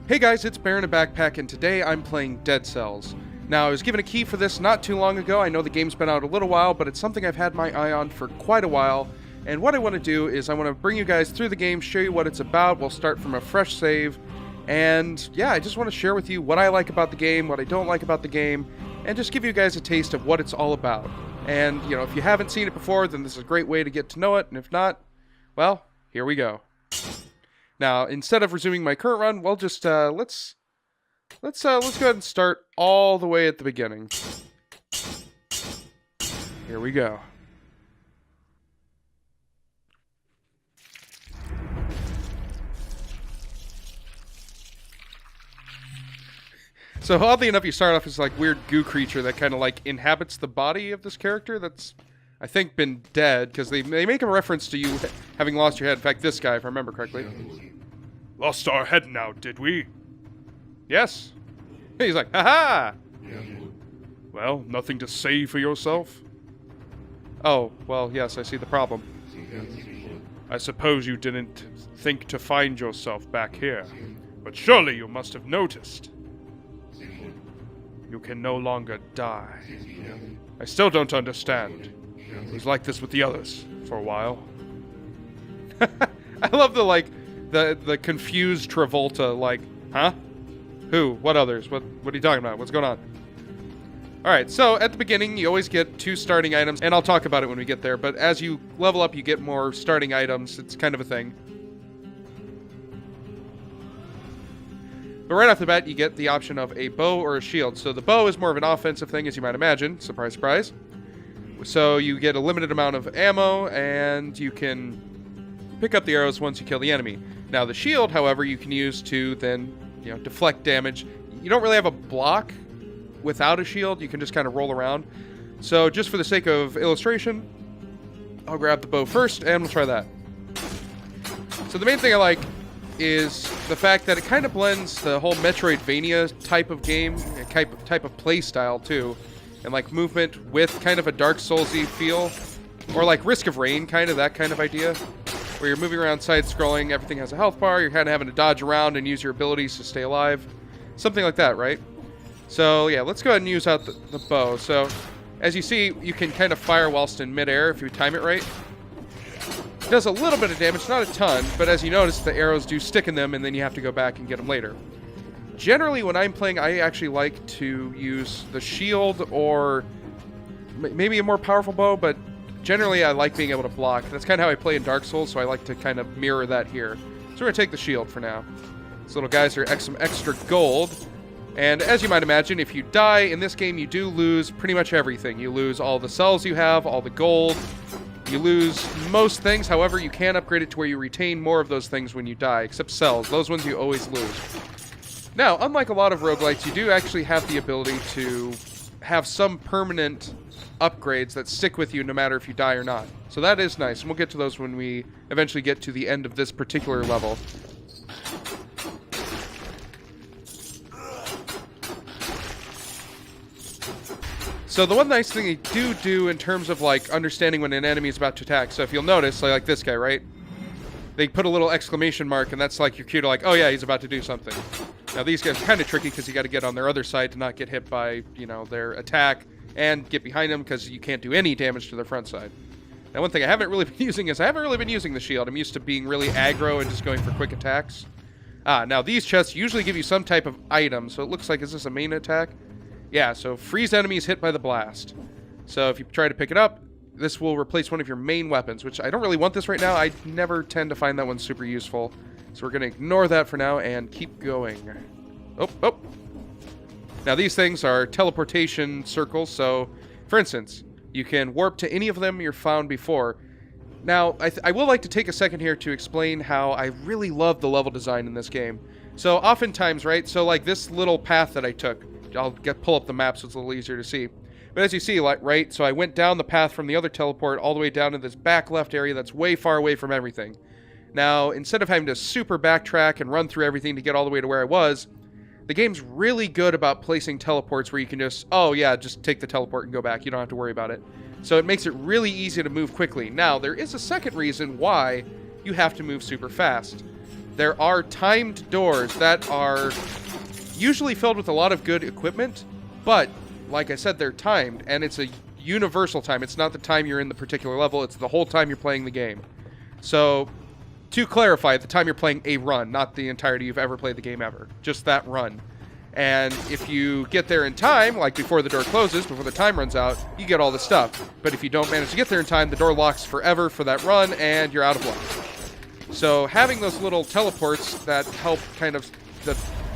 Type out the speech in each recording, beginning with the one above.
Hey guys, it's BearInABackpack, and today I'm playing Dead Cells. Now, I was given a key for this not too long ago. I know the game's been out a little while, but it's something I've had my eye on for quite a while. And what I want to do is I want to bring you guys through the game, show you what it's about. We'll start from a fresh save. And yeah, I just want to share with you what I like about the game, what I don't like about the game, and just give you guys a taste of what it's all about. And, you know, if you haven't seen it before, then this is a great way to get to know it. And if not, well, here we go. Now, instead of resuming my current run, we'll just let's go ahead and start all the way at the beginning. Here we go. So oddly enough, you start off as like weird goo creature that kind of like inhabits the body of this character that's, I think, been dead, because they make a reference to you having lost your head. In fact, this guy, if I remember correctly. Lost our head now, did we? Yes. He's like, ha-ha! Well, nothing to say for yourself? Oh, well, yes, I see the problem. I suppose you didn't think to find yourself back here, but surely you must have noticed. You can no longer die. I still don't understand. It was like this with the others for a while. I love the, like, the confused Travolta, like, huh? Who? What others? What are you talking about? What's going on? Alright, so at the beginning, you always get 2 starting items, and I'll talk about it when we get there, but as you level up, you get more starting items. It's kind of a thing. But right off the bat, you get the option of a bow or a shield. So the bow is more of an offensive thing, as you might imagine. Surprise, surprise. So you get a limited amount of ammo, and you can pick up the arrows once you kill the enemy. Now the shield, however, you can use to then, you know, deflect damage. You don't really have a block without a shield. You can just kind of roll around. So just for the sake of illustration, I'll grab the bow first, and we'll try that. So the main thing I like is the fact that it kind of blends the whole metroid-vania type of game, type of play style too, and like movement with kind of a Dark Souls-y feel, or like Risk of Rain, kind of that kind of idea, where you're moving around side-scrolling, everything has a health bar, you're kind of having to dodge around and use your abilities to stay alive, something like that, right? So yeah, let's go ahead and use out the bow. So as you see, you can kind of fire whilst in midair if you time it right. It does a little bit of damage, not a ton, but as you notice, the arrows do stick in them, and then you have to go back and get them later. Generally, when I'm playing, I actually like to use the shield or maybe a more powerful bow, but generally I like being able to block. That's kind of how I play in Dark Souls, so I like to kind of mirror that here. So we're going to take the shield for now. These little guys are some extra gold. And as you might imagine, if you die in this game, you do lose pretty much everything. You lose all the cells you have, all the gold. You lose most things, however, you can upgrade it to where you retain more of those things when you die, except cells. Those ones you always lose. Now, unlike a lot of roguelites, you do actually have the ability to have some permanent upgrades that stick with you no matter if you die or not. So that is nice, and we'll get to those when we eventually get to the end of this particular level. So the one nice thing they do in terms of like understanding when an enemy is about to attack, so if you'll notice, like this guy, right? They put a little exclamation mark, and that's like your cue to like, oh yeah, he's about to do something. Now these guys are kind of tricky because you got to get on their other side to not get hit by, you know, their attack, and get behind them because you can't do any damage to their front side. Now one thing I haven't really been using is I haven't really been using the shield. I'm used to being really aggro and just going for quick attacks. Now these chests usually give you some type of item, so it looks like, is this a main attack? Yeah, so freeze enemies hit by the blast. So if you try to pick it up, this will replace one of your main weapons, which I don't really want this right now. I never tend to find that one super useful. So we're going to ignore that for now and keep going. Oh. Now these things are teleportation circles, so for instance, you can warp to any of them you've found before. Now, I will like to take a second here to explain how I really love the level design in this game. So oftentimes, right, so like this little path that I took, I'll pull up the map so it's a little easier to see. But as you see, like, right, so I went down the path from the other teleport all the way down to this back left area that's way far away from everything. Now, instead of having to super backtrack and run through everything to get all the way to where I was, the game's really good about placing teleports where you can just, oh yeah, just take the teleport and go back. You don't have to worry about it. So it makes it really easy to move quickly. Now, there is a second reason why you have to move super fast. there are timed doors that are usually filled with a lot of good equipment, but like I said, they're timed, and it's a universal time. It's not the time you're in the particular level, it's the whole time you're playing the game. So, to clarify, the time you're playing a run, not the entirety you've ever played the game ever. Just that run. And if you get there in time, like before the door closes, before the time runs out, you get all the stuff. But if you don't manage to get there in time, the door locks forever for that run, and you're out of luck. So having those little teleports that help kind of,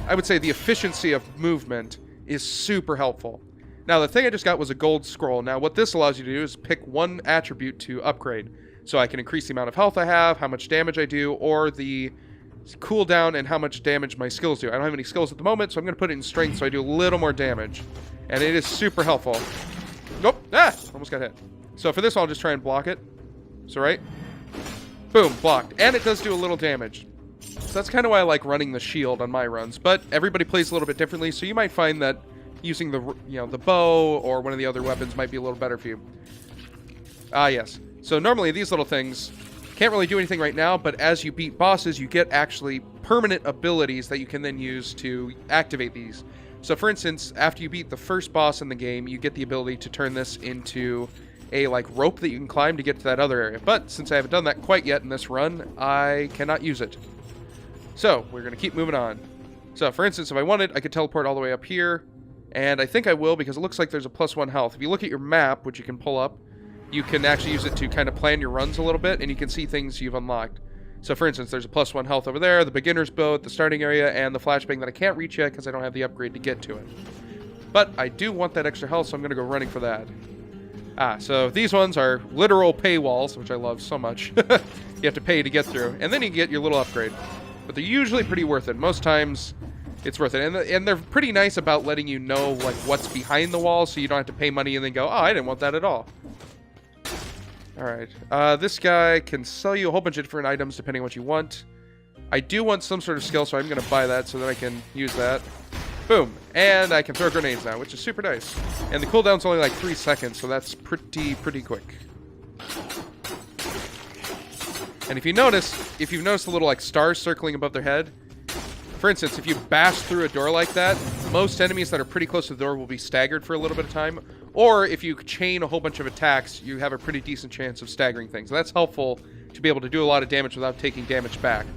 I would say the efficiency of movement is super helpful. Now, the thing I just got was a gold scroll. Now, what this allows you to do is pick one attribute to upgrade. So I can increase the amount of health I have, how much damage I do, or the cooldown and how much damage my skills do. I don't have any skills at the moment, so I'm going to put it in strength so I do a little more damage. And it is super helpful. Nope. Ah! Almost got hit. So for this one, I'll just try and block it. So right? Boom. Blocked. And it does do a little damage. So that's kind of why I like running the shield on my runs. But everybody plays a little bit differently, so you might find that using the, the bow or one of the other weapons might be a little better for you. Ah, yes. So normally these little things can't really do anything right now, but as you beat bosses, you get actually permanent abilities that you can then use to activate these. So for instance, after you beat the first boss in the game, you get the ability to turn this into a rope that you can climb to get to that other area. But since I haven't done that quite yet in this run, I cannot use it. So we're going to keep moving on. So for instance, if I wanted, I could teleport all the way up here, and I think I will because it looks like there's a +1 health. If you look at your map, which you can pull up, you can actually use it to kind of plan your runs a little bit, and you can see things you've unlocked. So for instance, there's a +1 health over there, the beginner's boat, the starting area, and the flashbang that I can't reach yet because I don't have the upgrade to get to it. But I do want that extra health, so I'm going to go running for that. So these ones are literal paywalls, which I love so much. You have to pay to get through, and then you get your little upgrade. But they're usually pretty worth it. Most times, it's worth it. And they're pretty nice about letting you know what's behind the wall, so you don't have to pay money and then go, oh, I didn't want that at all. Alright, this guy can sell you a whole bunch of different items depending on what you want. I do want some sort of skill, so I'm going to buy that so that I can use that. Boom. And I can throw grenades now, which is super nice. And the cooldown's only like 3 seconds, so that's pretty quick. And if you've noticed the little stars circling above their head, for instance, if you bash through a door like that, most enemies that are pretty close to the door will be staggered for a little bit of time. Or if you chain a whole bunch of attacks, you have a pretty decent chance of staggering things. So that's helpful to be able to do a lot of damage without taking damage back.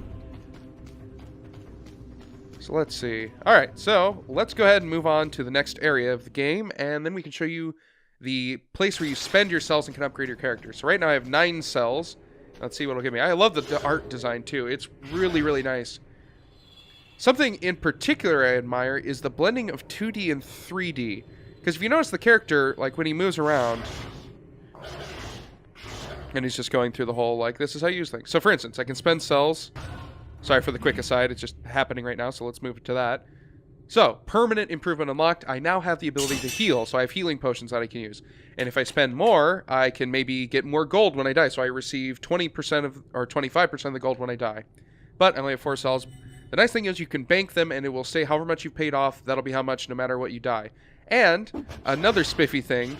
So let's see. Alright, so let's go ahead and move on to the next area of the game, and then we can show you the place where you spend your cells and can upgrade your character. So right now I have 9 cells. Let's see what it'll give me. I love the art design too. It's really nice. Something in particular I admire is the blending of 2D and 3D. Because if you notice the character, when he moves around, and he's just going through the whole, this is how you use things. So for instance, I can spend cells. Sorry for the quick aside, it's just happening right now, so let's move to that. So, permanent improvement unlocked. I now have the ability to heal, so I have healing potions that I can use. And if I spend more, I can maybe get more gold when I die, so I receive 20% or 25% of the gold when I die. But I only have 4 cells. The nice thing is you can bank them, and it will say however much you've paid off, that'll be how much no matter what you die. And another spiffy thing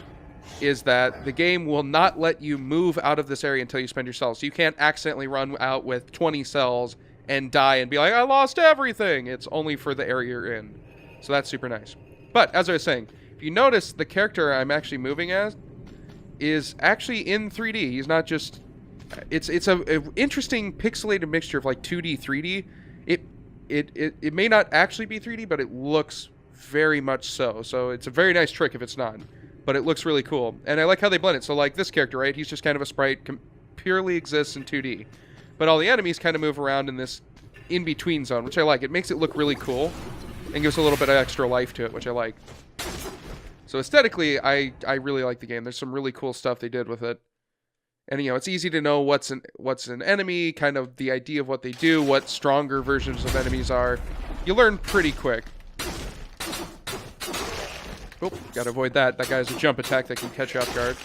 is that the game will not let you move out of this area until you spend your cells. So you can't accidentally run out with 20 cells and die and be like, I lost everything. It's only for the area you're in. So that's super nice. But as I was saying, if you notice, the character I'm actually moving as is actually in 3D. He's not just... It's a interesting pixelated mixture of 2D, 3D. It may not actually be 3D, but it looks very much so. So it's a very nice trick if it's not. But it looks really cool. And I like how they blend it. So this character, right? He's just kind of a sprite, purely exists in 2D. But all the enemies kind of move around in this in-between zone, which I like. It makes it look really cool and gives a little bit of extra life to it, which I like. So aesthetically, I really like the game. There's some really cool stuff they did with it. And, it's easy to know what's an enemy, kind of the idea of what they do, what stronger versions of enemies are. You learn pretty quick. Oh, gotta avoid that. That guy has a jump attack that can catch you off guard.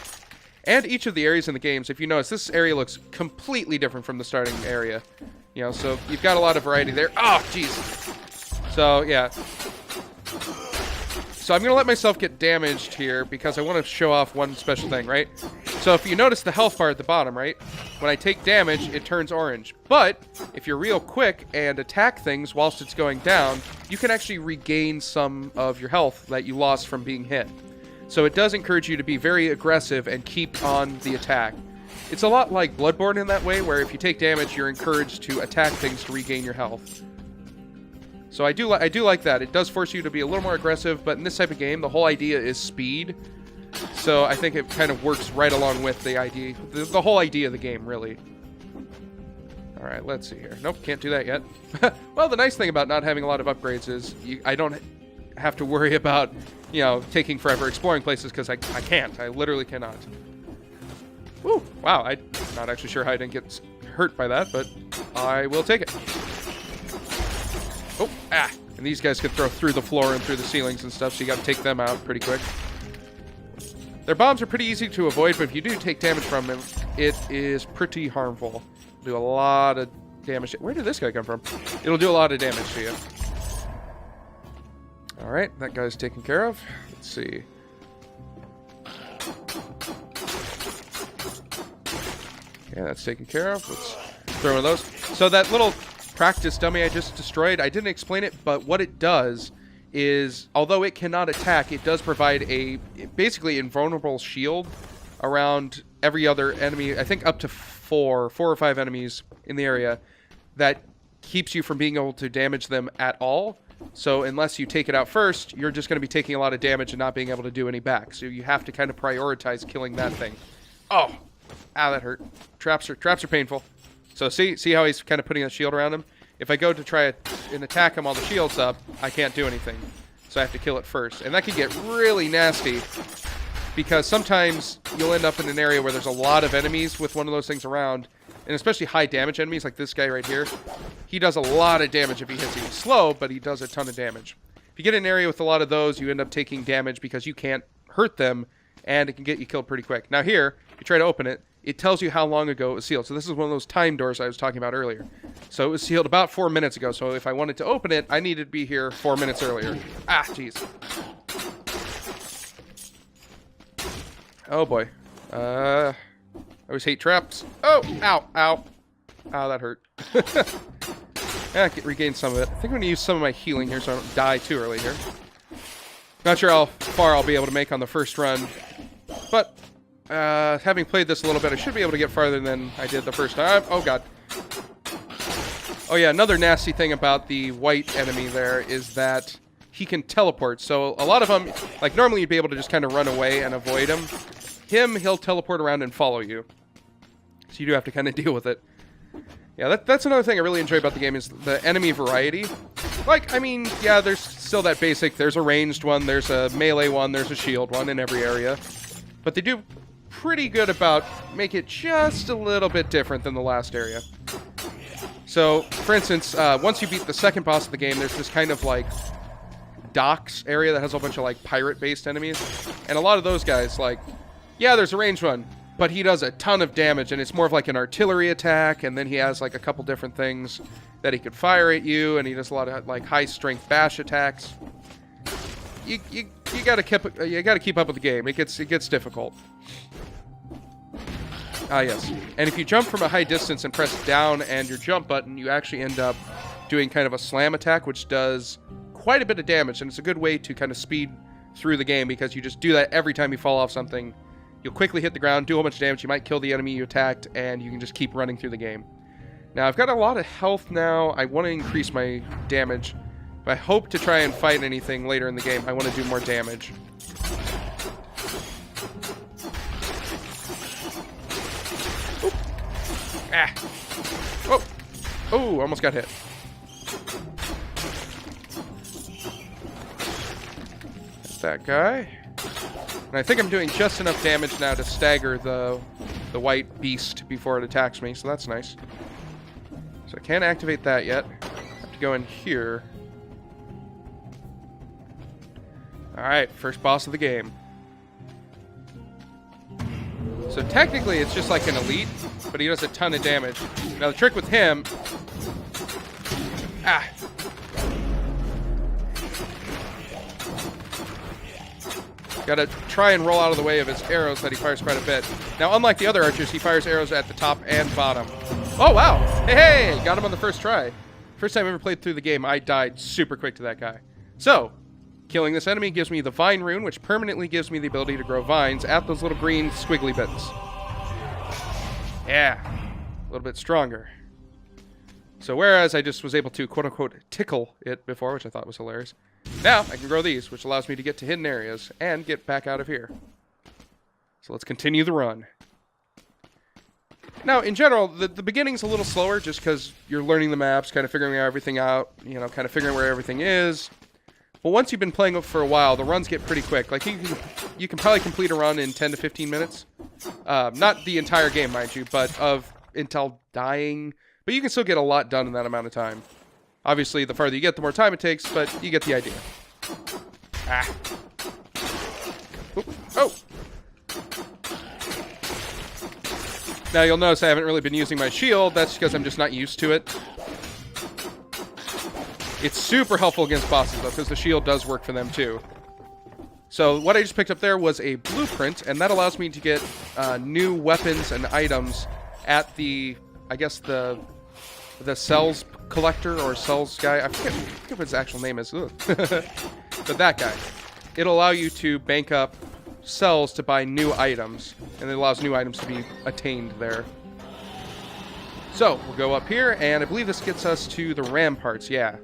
And each of the areas in the games, if you notice, this area looks completely different from the starting area. So you've got a lot of variety there. Oh, jeez. So, yeah. So I'm going to let myself get damaged here because I want to show off one special thing, right? So if you notice the health bar at the bottom, right? when I take damage, it turns orange. But if you're real quick and attack things whilst it's going down, you can actually regain some of your health that you lost from being hit. So it does encourage you to be very aggressive and keep on the attack. It's a lot like Bloodborne in that way, where if you take damage, you're encouraged to attack things to regain your health. So I do like that. It does force you to be a little more aggressive, but in this type of game, the whole idea is speed. So I think it kind of works right along with the idea, the whole idea of the game, really. All right, let's see here. Nope, can't do that yet. Well, the nice thing about not having a lot of upgrades is I don't have to worry about, you know, taking forever exploring places, because I can't. I literally cannot. Woo! Wow, I'm not actually sure how I didn't get hurt by that, but I will take it. Oh, ah! And these guys can throw through the floor and through the ceilings and stuff, so you got to take them out pretty quick. Their bombs are pretty easy to avoid, but if you do take damage from them, it is pretty harmful. Do a lot of damage. Where did this guy come from? It'll do a lot of damage to you. All right, that guy's taken care of. Let's see. Yeah, that's taken care of. Let's throw one of those. So that little practice dummy I just destroyed, I didn't explain it, but what it does is, although it cannot attack, it does provide a basically invulnerable shield around every other enemy. I think up to four or five enemies in the area, that keeps you from being able to damage them at all. So unless you take it out first, you're just going to be taking a lot of damage and not being able to do any back. So you have to kind of prioritize killing that thing. Oh, ow, that hurt. Traps are painful. So see how he's kind of putting a shield around him? If I go to try and attack him while the shield's up, I can't do anything. So I have to kill it first. And that can get really nasty, because sometimes you'll end up in an area where there's a lot of enemies with one of those things around, and especially high damage enemies like this guy right here. He does a lot of damage if he hits you. He's slow, but he does a ton of damage. If you get in an area with a lot of those, you end up taking damage because you can't hurt them, and it can get you killed pretty quick. Now here, if you try to open it, it tells you how long ago it was sealed. So this is one of those time doors I was talking about earlier. So it was sealed about 4 minutes ago. So if I wanted to open it, I needed to be here 4 minutes earlier. Ah, jeez. Oh, boy. I always hate traps. Oh, ow, ow. Ow, that hurt. Yeah, I can regain some of it. I think I'm going to use some of my healing here so I don't die too early here. Not sure how far I'll be able to make on the first run. But having played this a little bit, I should be able to get farther than I did the first time. Oh, God. Oh, yeah, another nasty thing about the white enemy there is that he can teleport. So a lot of them, like normally you'd be able to just kind of run away and avoid him. He'll teleport around and follow you. So you do have to kind of deal with it. Yeah, that's another thing I really enjoy about the game is the enemy variety. Like, I mean, yeah, there's still that basic, there's a ranged one, there's a melee one, there's a shield one in every area. But they do pretty good about make it just a little bit different than the last area. So, for instance, once you beat the second boss of the game, there's this kind of like docks area that has a bunch of like pirate-based enemies. And a lot of those guys, like, yeah, there's a ranged one, but he does a ton of damage, and it's more of like an artillery attack, and then he has like a couple different things that he could fire at you, and he does a lot of like high-strength bash attacks. You gotta keep up with the game. It gets difficult. Ah, yes. And if you jump from a high distance and press down and your jump button, you actually end up doing kind of a slam attack, which does quite a bit of damage, and it's a good way to kind of speed through the game, because you just do that every time you fall off something. You'll quickly hit the ground, do a whole bunch of damage, you might kill the enemy you attacked, and you can just keep running through the game. Now, I've got a lot of health now. I want to increase my damage. If I hope to try and fight anything later in the game, I want to do more damage. Oop. Ah. Oh. Oh, almost got hit. That's that guy. And I think I'm doing just enough damage now to stagger the white beast before it attacks me, so that's nice. So I can't activate that yet. I have to go in here. Alright, first boss of the game. So technically it's just like an elite, but he does a ton of damage. Now the trick with him... Ah! Gotta try and roll out of the way of his arrows that he fires quite a bit. Now, unlike the other archers, he fires arrows at the top and bottom. Oh, wow! Hey! Got him on the first try. First time I ever played through the game, I died super quick to that guy. So, killing this enemy gives me the Vine Rune, which permanently gives me the ability to grow vines at those little green squiggly bits. Yeah. A little bit stronger. So whereas I just was able to quote-unquote tickle it before, which I thought was hilarious, now I can grow these, which allows me to get to hidden areas and get back out of here. So let's continue the run. Now, in general, the beginning's a little slower just because you're learning the maps, kind of figuring everything out, you know, kind of figuring where everything is. But once you've been playing it for a while, the runs get pretty quick. Like, you can probably complete a run in 10 to 15 minutes. Not the entire game, mind you, but until dying. But you can still get a lot done in that amount of time. Obviously, the farther you get, the more time it takes, but you get the idea. Ah. Oop. Oh! Now, you'll notice I haven't really been using my shield. That's because I'm just not used to it. It's super helpful against bosses, though, because the shield does work for them, too. So, what I just picked up there was a blueprint, and that allows me to get new weapons and items at the, I guess, the cells collector or cells guy. I forget what his actual name is. But that guy. It'll allow you to bank up cells to buy new items, and it allows new items to be attained there. So, we'll go up here, and I believe this gets us to the ramparts, yeah.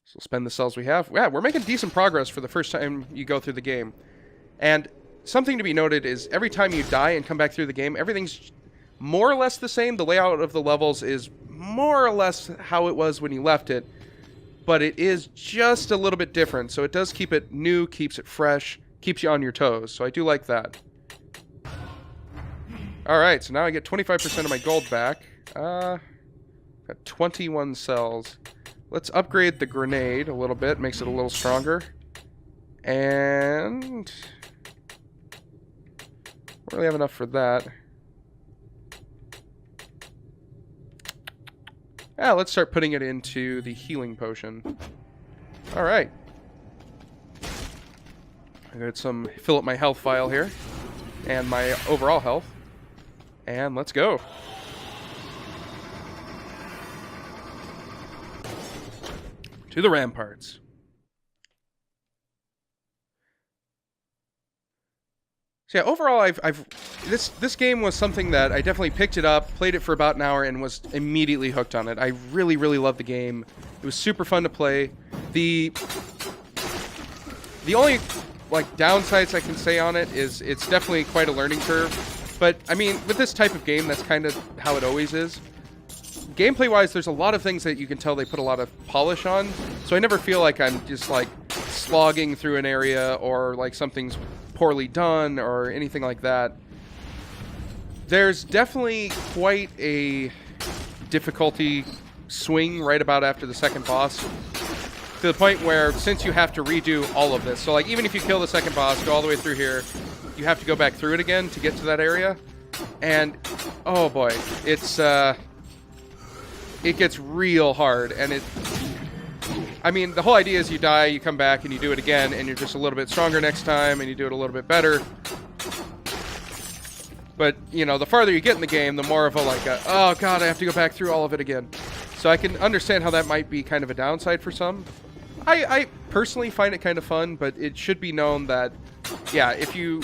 So, spend the cells we have. Yeah, we're making decent progress for the first time you go through the game. And something to be noted is every time you die and come back through the game, everything's more or less the same. The layout of the levels is more or less how it was when you left it, but it is just a little bit different. So it does keep it new, keeps it fresh, keeps you on your toes. So I do like that. Alright, so now I get 25% of my gold back. Got 21 cells. Let's upgrade the grenade a little bit, makes it a little stronger. And don't really have enough for that. Yeah, let's start putting it into the healing potion. Alright. I got some, fill up my health file here. And my overall health. And let's go. To the ramparts. So yeah, overall, this game was something that I definitely picked it up, played it for about an hour, and was immediately hooked on it. I really, really loved the game. It was super fun to play. The only downsides I can say on it is it's definitely quite a learning curve. But I mean, with this type of game, that's kind of how it always is. Gameplay-wise, there's a lot of things that you can tell they put a lot of polish on, so I never feel like I'm just slogging through an area or like something's poorly done or anything like that. There's definitely quite a difficulty swing right about after the second boss, to the point where since you have to redo all of this, so like even if you kill the second boss, go all the way through here, you have to go back through it again to get to that area, and oh boy, it gets real hard. And I mean, the whole idea is you die, you come back, and you do it again, and you're just a little bit stronger next time, and you do it a little bit better. But, you know, the farther you get in the game, the more of oh god, I have to go back through all of it again. So I can understand how that might be kind of a downside for some. I personally find it kind of fun, but it should be known that, yeah, as you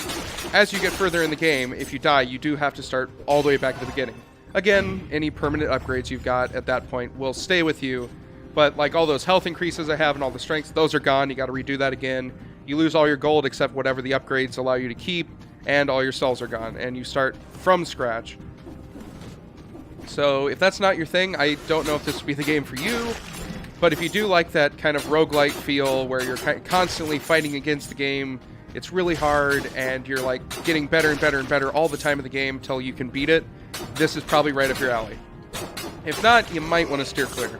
get further in the game, if you die, you do have to start all the way back at the beginning. Again, any permanent upgrades you've got at that point will stay with you, but like all those health increases I have and all the strengths, those are gone. You got to redo that again. You lose all your gold except whatever the upgrades allow you to keep, and all your cells are gone, and you start from scratch. So if that's not your thing, I don't know if this would be the game for you, but if you do like that kind of roguelite feel where you're constantly fighting against the game, it's really hard, and you're like getting better and better and better all the time in the game till you can beat it, this is probably right up your alley. If not, you might want to steer clear.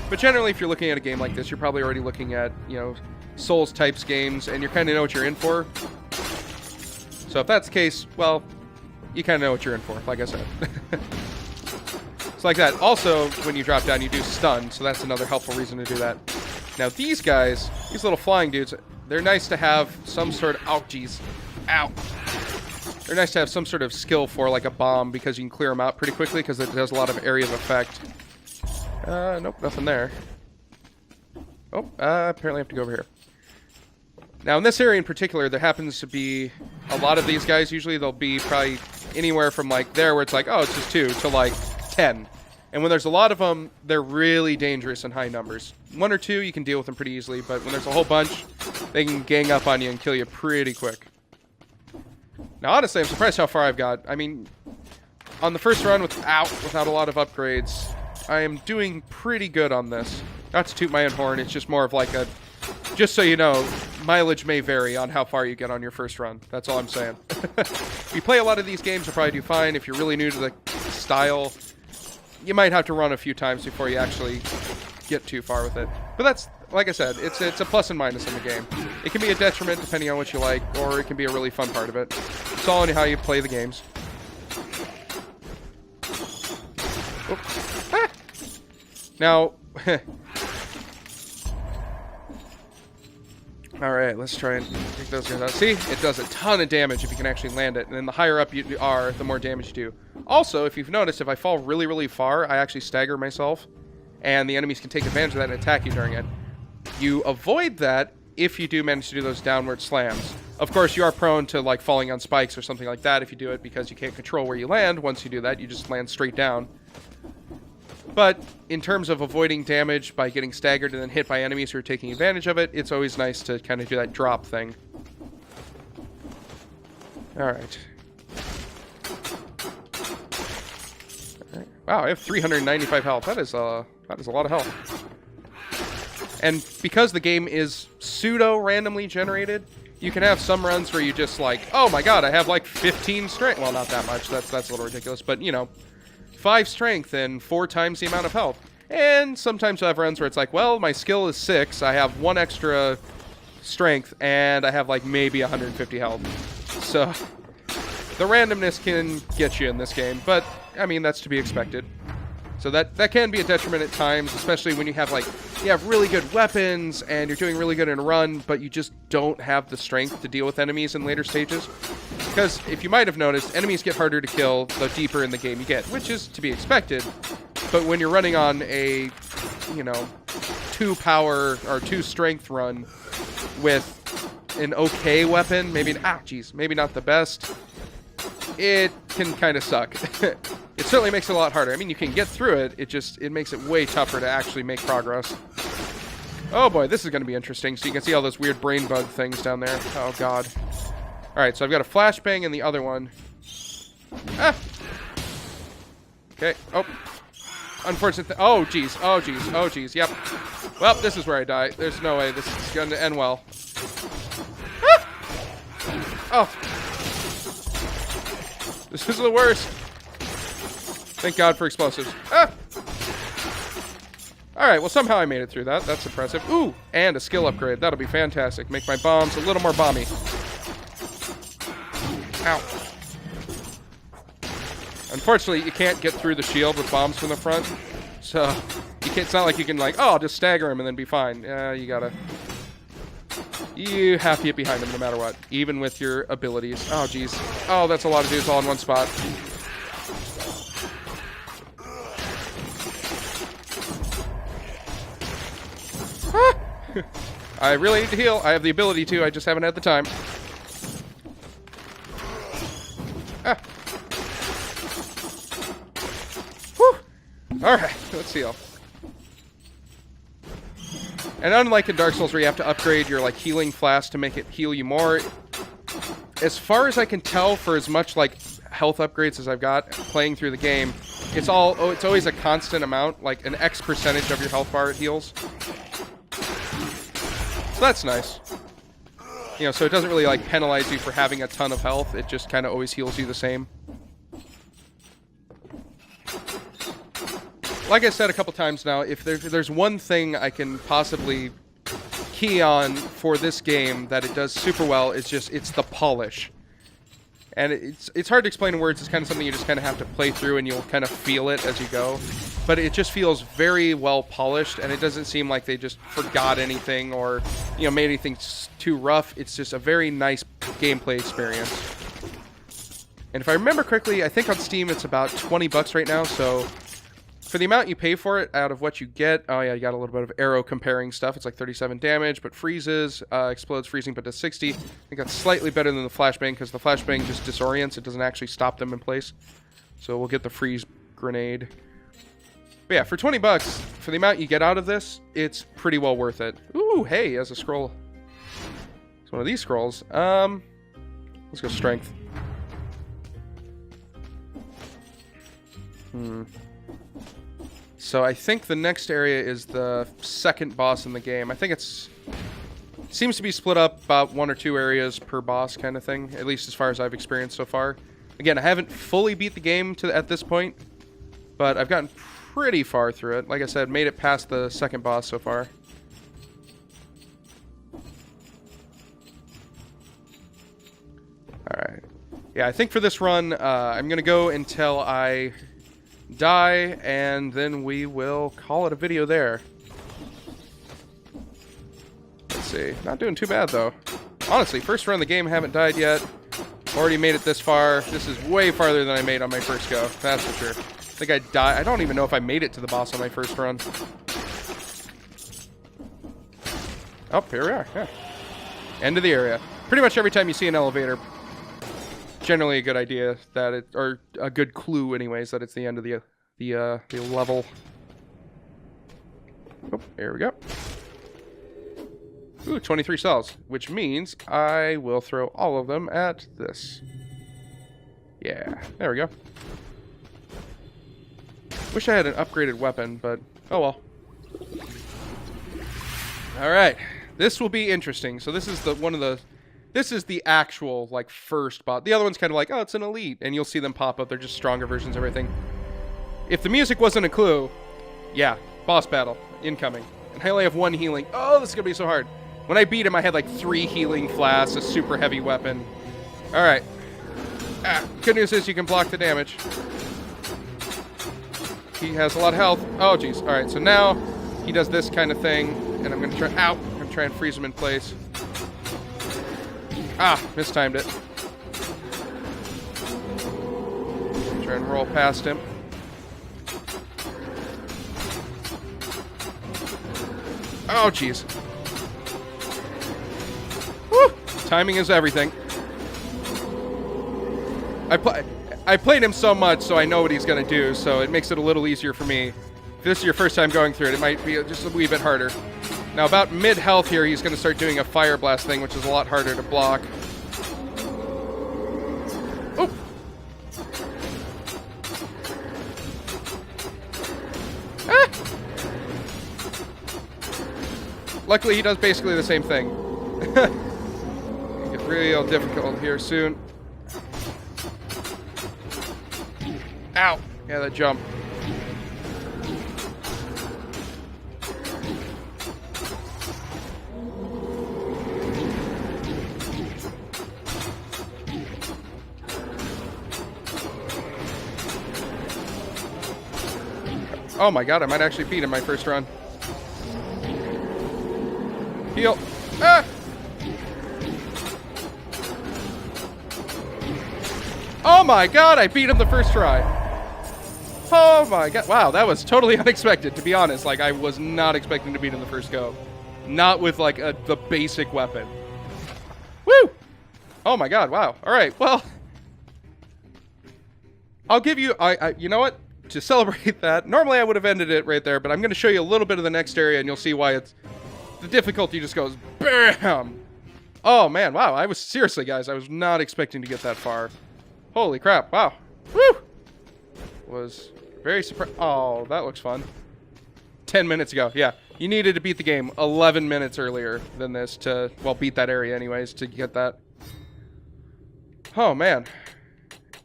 But generally, if you're looking at a game like this, you're probably already looking at, you know, Souls types games, and you kind of know what you're in for. So if that's the case, well, you kind of know what you're in for, like I said. It's like that. Also, when you drop down, you do stun, so that's another helpful reason to do that. Now, these guys, these little flying dudes, they're nice to have some sort of... Oh, jeez. Ow. They're nice to have some sort of skill for, like a bomb, because you can clear them out pretty quickly, because it does a lot of area of effect. Nope, nothing there. Oh, apparently I have to go over here. Now, in this area in particular, there happens to be a lot of these guys. Usually they'll be probably anywhere from, like, there where it's like, oh, it's just 2, to, like, 10. And when there's a lot of them, they're really dangerous in high numbers. 1 or 2, you can deal with them pretty easily, but when there's a whole bunch, they can gang up on you and kill you pretty quick. Now, honestly, I'm surprised how far I've got. I mean, on the first run without a lot of upgrades, I am doing pretty good on this. Not to toot my own horn, it's just more of like a... Just so you know, mileage may vary on how far you get on your first run. That's all I'm saying. If you play a lot of these games, you'll probably do fine. If you're really new to the style, you might have to run a few times before you actually get too far with it. But that's, like I said, it's a plus and minus in the game. It can be a detriment depending on what you like, or it can be a really fun part of it. It's all in how you play the games. Oops. Ah! Now... Alright, let's try and take those guys out. See? It does a ton of damage if you can actually land it. And then the higher up you are, the more damage you do. Also, if you've noticed, if I fall really, really far, I actually stagger myself. And the enemies can take advantage of that and attack you during it. You avoid that if you do manage to do those downward slams. Of course, you are prone to, like, falling on spikes or something like that if you do it, because you can't control where you land. Once you do that, you just land straight down. But in terms of avoiding damage by getting staggered and then hit by enemies who are taking advantage of it, it's always nice to kind of do that drop thing. Alright. Wow, I have 395 health. That is a lot of health. And because the game is pseudo-randomly generated, you can have some runs where you just like, oh my god, I have like 15 strength. Well, not that much. That's a little ridiculous. But, you know, 5 strength and 4 times the amount of health. And sometimes you'll have runs where it's like, well, my skill is 6. I have 1 extra strength, and I have like maybe 150 health. So the randomness can get you in this game. But, I mean, that's to be expected. So that can be a detriment at times, especially when you have really good weapons and you're doing really good in a run, but you just don't have the strength to deal with enemies in later stages. Because if you might have noticed, enemies get harder to kill the deeper in the game you get, which is to be expected. But when you're running on a, 2 power or 2 strength run with an okay weapon, maybe not the best, it can kind of suck. It certainly makes it a lot harder. I mean, you can get through it. It makes it way tougher to actually make progress. Oh boy, this is going to be interesting. So you can see all those weird brain bug things down there. Oh god. Alright, so I've got a flashbang in the other one. Ah! Okay. Oh. Unfortunate. Oh, jeez. Oh, jeez. Oh, jeez. Yep. Well, this is where I die. There's no way this is going to end well. Ah! Oh. This is the worst. Thank God for explosives. Ah! Alright, well somehow I made it through that. That's impressive. Ooh, and a skill upgrade. That'll be fantastic. Make my bombs a little more bomby. Ow. Unfortunately, you can't get through the shield with bombs from the front. So, it's not like you can like, oh, I'll just stagger him and then be fine. Yeah, you have to get behind him no matter what. Even with your abilities. Oh, jeez. Oh, that's a lot of dudes all in one spot. I really need to heal. I have the ability to. I just haven't had the time. Ah. Whew. Alright, let's heal. And unlike in Dark Souls where you have to upgrade your healing flask to make it heal you more, as far as I can tell, for as much health upgrades as I've got playing through the game, it's always a constant amount, like an X percentage of your health bar it heals. So that's nice. So it doesn't really penalize you for having a ton of health. It just kind of always heals you the same. Like I said a couple times now, if there's one thing I can possibly key on for this game that it does super well, it's the polish. And it's hard to explain in words. It's kind of something you just kind of have to play through, and you'll kind of feel it as you go. But it just feels very well polished, and it doesn't seem like they just forgot anything or, you know, made anything too rough. It's just a very nice gameplay experience. And if I remember correctly, I think on Steam it's about $20 right now. So for the amount you pay for it, out of what you get, oh yeah, you got a little bit of arrow comparing stuff. It's like 37 damage, but freezes, explodes freezing, but does 60. I think that's slightly better than the flashbang, because the flashbang just disorients. It doesn't actually stop them in place. So we'll get the freeze grenade. But yeah, for $20, for the amount you get out of this, it's pretty well worth it. Ooh, hey, as a scroll. It's one of these scrolls. Let's go strength. So I think the next area is the second boss in the game. I think it seems to be split up about 1 or 2 areas per boss kind of thing, at least as far as I've experienced so far. Again, I haven't fully beat the game at this point, but I've gotten pretty far through it. Like I said, made it past the second boss so far. Alright. Yeah, I think for this run, I'm going to go until I die, and then we will call it a video there. Let's see. Not doing too bad, though. Honestly, first run of the game, haven't died yet. Already made it this far. This is way farther than I made on my first go. That's for sure. I think I died. I don't even know if I made it to the boss on my first run. Oh, here we are. Yeah. End of the area. Pretty much every time you see an elevator, generally a good idea that it, or a good clue anyways, that it's the end of the level. Oh, there we go. Ooh, 23 cells, which means I will throw all of them at this. Yeah, there we go. Wish I had an upgraded weapon, but oh well. Alright, this will be interesting. So this is this is the actual, like, first boss. The other one's kind of like, oh, it's an elite, and you'll see them pop up. They're just stronger versions of everything. If the music wasn't a clue, yeah, boss battle, incoming. And I only have 1 healing. Oh, this is going to be so hard. When I beat him, I had, like, 3 healing flasks, a super heavy weapon. Alright. Good news is you can block the damage. He has a lot of health. Oh, jeez. Alright, so now he does this kind of thing, and I'm going to try... Ow! I'm going to try and freeze him in place. Ah, mistimed it. Try and roll past him. Oh, jeez. Woo! Timing is everything. I played him so much, so I know what he's going to do, so it makes it a little easier for me. If this is your first time going through it, it might be just a wee bit harder. Now, about mid-health here, he's going to start doing a fire blast thing, which is a lot harder to block. Oh! Ah! Luckily, he does basically the same thing. Get real difficult here soon. Ow! Yeah, that jump. Oh my god, I might actually beat him my first run. Heal. Ah! Oh my god, I beat him the first try. Oh my god. Wow, that was totally unexpected, to be honest. Like, I was not expecting to beat him the first go. Not with, like, the basic weapon. Woo! Oh my god, wow. Alright, well... I'll give you... you know what? To celebrate that, normally I would have ended it right there, but I'm going to show you a little bit of the next area, and you'll see why it's... The difficulty just goes BAM! Oh, man, wow. I was... Seriously, guys, I was not expecting to get that far. Holy crap, wow. Woo! Was very surprised. Oh, that looks fun. 10 minutes ago, yeah. You needed to beat the game 11 minutes earlier than this to... Well, beat that area anyways, to get that. Oh, man.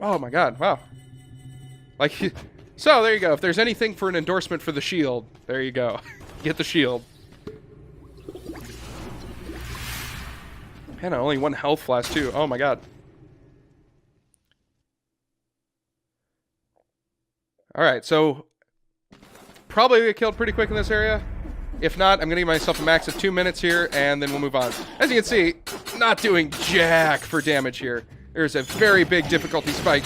Oh, my god, wow. Like... So, there you go. If there's anything for an endorsement for the shield, there you go. Get the shield. Man, only 1 health flask, too. Oh, my god. Alright, so probably get killed pretty quick in this area. If not, I'm going to give myself a max of 2 minutes here, and then we'll move on. As you can see, not doing jack for damage here. There's a very big difficulty spike.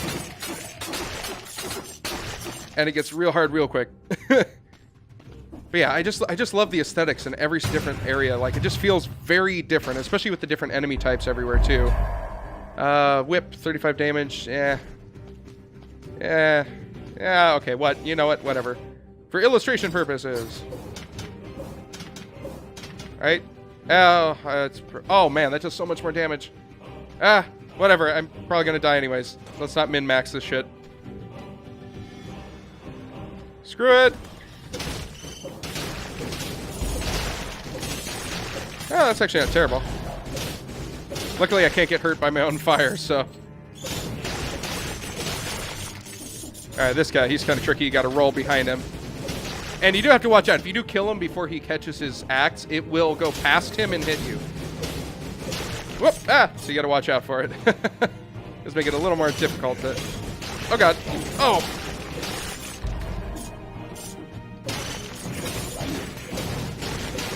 And it gets real hard real quick. But yeah, I just love the aesthetics in every different area. Like, it just feels very different, especially with the different enemy types everywhere, too. Whip, 35 damage, yeah, okay, what? You know what? Whatever. For illustration purposes. Alright. Oh, man, that does so much more damage. Whatever, I'm probably gonna die anyways. Let's not min-max this shit. Screw it! Oh, that's actually not terrible. Luckily, I can't get hurt by my own fire, so... Alright, this guy, he's kind of tricky. You gotta roll behind him. And you do have to watch out. If you do kill him before he catches his axe, it will go past him and hit you. Whoop! So you gotta watch out for it. Let's make it a little more difficult to... Oh, God. Oh!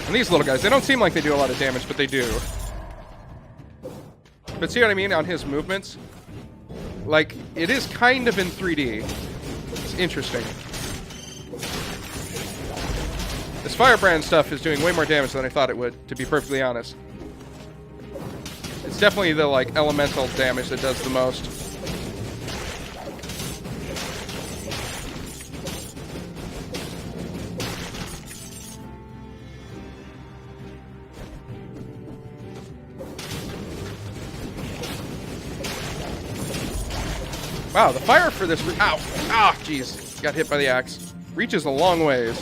And these little guys, they don't seem like they do a lot of damage, but they do. But see what I mean on his movements? Like, it is kind of in 3D. It's interesting. This firebrand stuff is doing way more damage than I thought it would, to be perfectly honest. It's definitely the, like, elemental damage that does the most. Wow, the fire for this... Ow! Ah, jeez. Got hit by the axe. Reaches a long ways.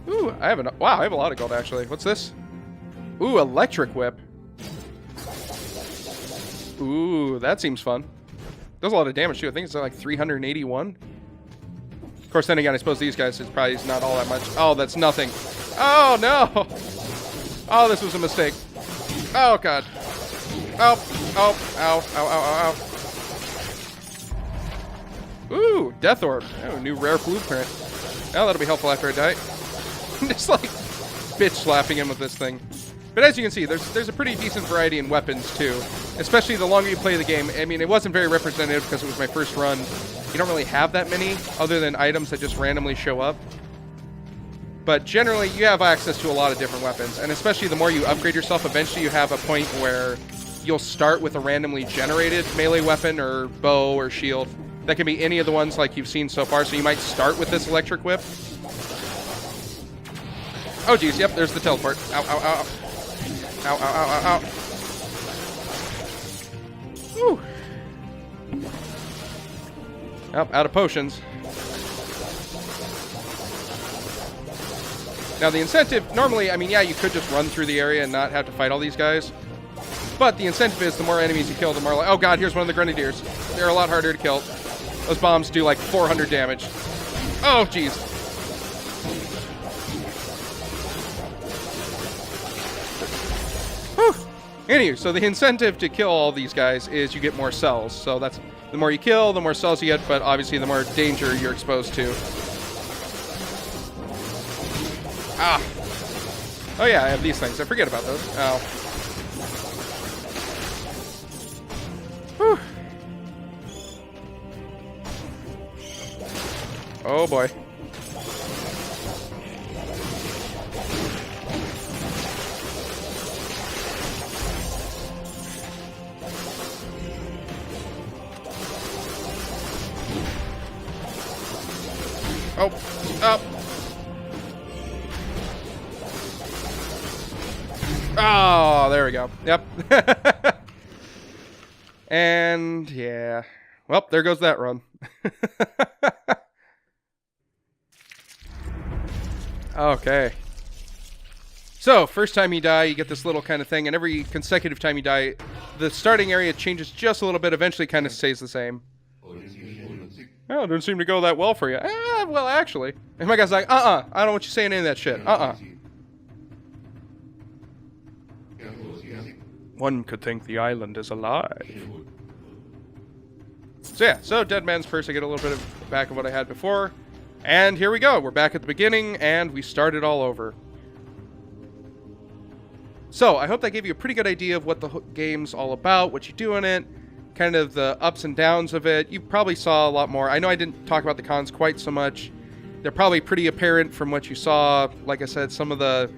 Ooh, I have a lot of gold, actually. What's this? Ooh, electric whip. Ooh, that seems fun. Does a lot of damage, too. I think it's like 381. Of course, then again, I suppose these guys, it's probably not all that much. Oh, that's nothing. Oh, no! Oh, this was a mistake. Oh, God. Oh, oh, ow, ow, ow, ow, ow. Ooh, Death Orb. Oh, new rare blueprint. Oh, that'll be helpful after I die. I'm just like bitch slapping him with this thing. But as you can see, there's a pretty decent variety in weapons too. Especially the longer you play the game. I mean, it wasn't very representative because it was my first run. You don't really have that many other than items that just randomly show up. But generally, you have access to a lot of different weapons. And especially the more you upgrade yourself, eventually you have a point where you'll start with a randomly generated melee weapon or bow or shield. That can be any of the ones like you've seen so far. So you might start with this electric whip. Oh, geez. Yep, there's the teleport. Ow, ow, ow. Ow, ow, ow, ow, ow. Whew. Oh, out of potions. Now, the incentive, normally, I mean, yeah, you could just run through the area and not have to fight all these guys. But the incentive is the more enemies you kill, the more like... Oh, God, here's one of the grenadiers. They're a lot harder to kill. Those bombs do like 400 damage. Oh, jeez. Anyway, so the incentive to kill all these guys is you get more cells. So that's the more you kill, the more cells you get, but obviously the more danger you're exposed to. Ah. Oh yeah, I have these things. I forget about those. Ow. Whew. Oh boy. Oh, up. Oh, there we go. Yep. And yeah. Well, there goes that run. Okay. So, first time you die, you get this little kind of thing, and every consecutive time you die, the starting area changes just a little bit, eventually kind of stays the same. Oh, it didn't seem to go that well for you. Well, actually. And my guy's like, I don't want you saying any of that shit. One could think the island is alive. So yeah, so Dead Man's Purse, I get a little bit of back of what I had before. And here we go. We're back at the beginning, and we start it all over. So I hope that gave you a pretty good idea of what the game's all about, what you do in it, kind of the ups and downs of it. You probably saw a lot more. I know I didn't talk about the cons quite so much. They're probably pretty apparent from what you saw. Like I said, some of the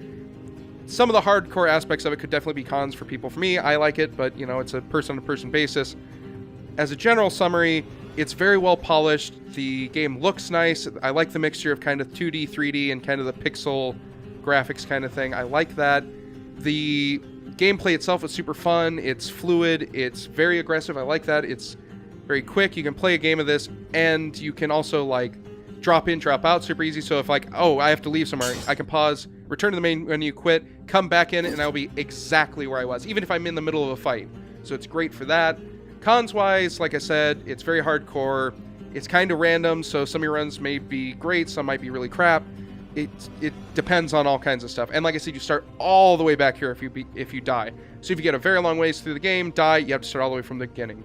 hardcore aspects of it could definitely be cons for people. For me, I like it, but you know, it's a person-to-person basis. As a general summary, it's very well polished. The game looks nice. I like the mixture of kind of 2D, 3D, and kind of the pixel graphics kind of thing. I like that. The gameplay itself is super fun. It's fluid. It's very aggressive. I like that. It's very quick. You can play a game of this, and you can also like drop in, drop out super easy. So if like, oh, I have to leave somewhere, I can pause, return to the main menu, quit, come back in, and I'll be exactly where I was, even if I'm in the middle of a fight. So it's great for that. Cons-wise, like I said, it's very hardcore. It's kind of random, so some of your runs may be great, some might be really crap. It depends on all kinds of stuff. And like I said, you start all the way back here if you die. So if you get a very long ways through the game, die, you have to start all the way from the beginning.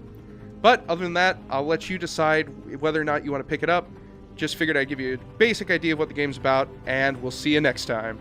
But other than that, I'll let you decide whether or not you want to pick it up. Just figured I'd give you a basic idea of what the game's about, and we'll see you next time.